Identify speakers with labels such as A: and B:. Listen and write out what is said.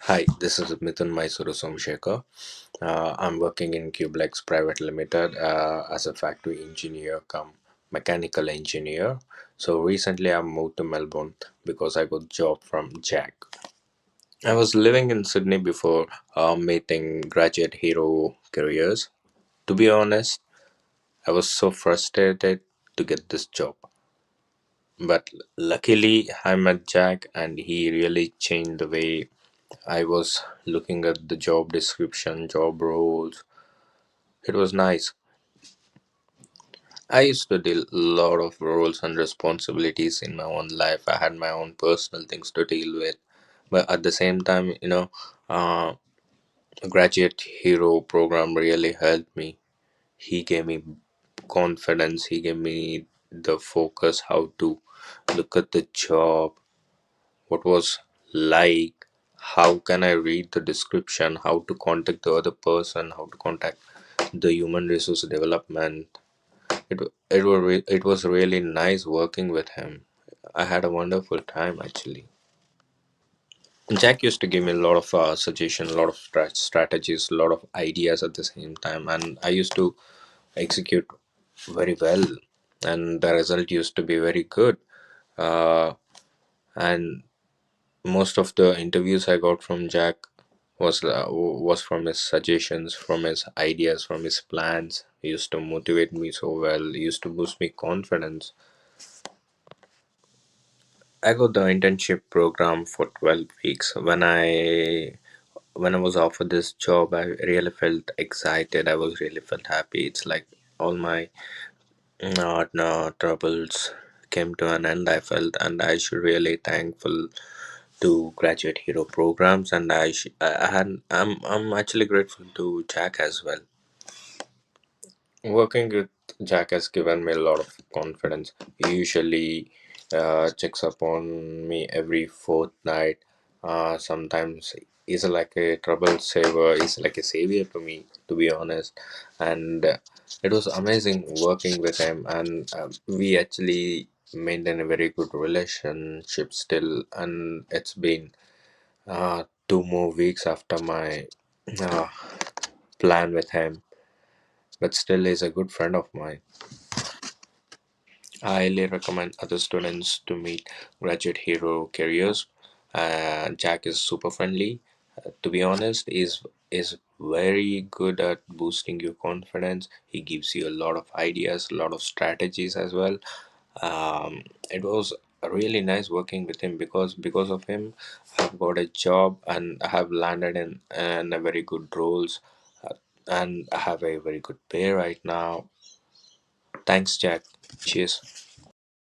A: Hi, this is Mithun Mysuru Somshekar. I'm working in Cublex Private Limited as a factory engineer come mechanical engineer. So recently I moved to Melbourne because I got job from Jack. I was living in Sydney before meeting Graduate Hero Careers. To be honest, I was so frustrated to get this job. But luckily I met Jack and he really changed the way I was looking at the job description, job roles. It was nice. I used to deal a lot of roles and responsibilities in my own life. I had my own personal things to deal with. But at the same time, uh, Graduate Hero program really helped me. He gave me confidence. He gave me the focus how to look at the job, what was like, how can I read the description, how to contact the other person, how to contact the human resource development. It was really nice working with him. I had a wonderful time actually. Jack used to give me a lot of suggestions, a lot of strategies, a lot of ideas at the same time, and I used to execute very well, and the result used to be very good. And most of the interviews I got from Jack was from his suggestions, from his ideas, from his plans. He used to motivate me so well. He used to boost me confidence. I got the internship program for 12 weeks. When I was offered this job, I really felt excited. I was really felt happy. It's like all my no, troubles came to an end. I felt, and I should really thankful to Graduate Hero programs, and I'm actually grateful to Jack as well. Working with Jack has given me a lot of confidence. He usually checks up on me every fortnight. Sometimes he's like a trouble saver. He's like a savior to me, to be honest. And it was amazing working with him. And we actually maintain a very good relationship still. And it's been 2 more weeks after my uh, plan with him, but still is a good friend of mine. I highly recommend other students to meet Graduate Hero Careers. Jack is super friendly. To be honest, is very good at boosting your confidence. He gives you a lot of ideas, a lot of strategies as well. It was really nice working with him because of him, I've got a job and I have landed in a very good roles, and I have a very good pay right now. Thanks, Jack. Cheers.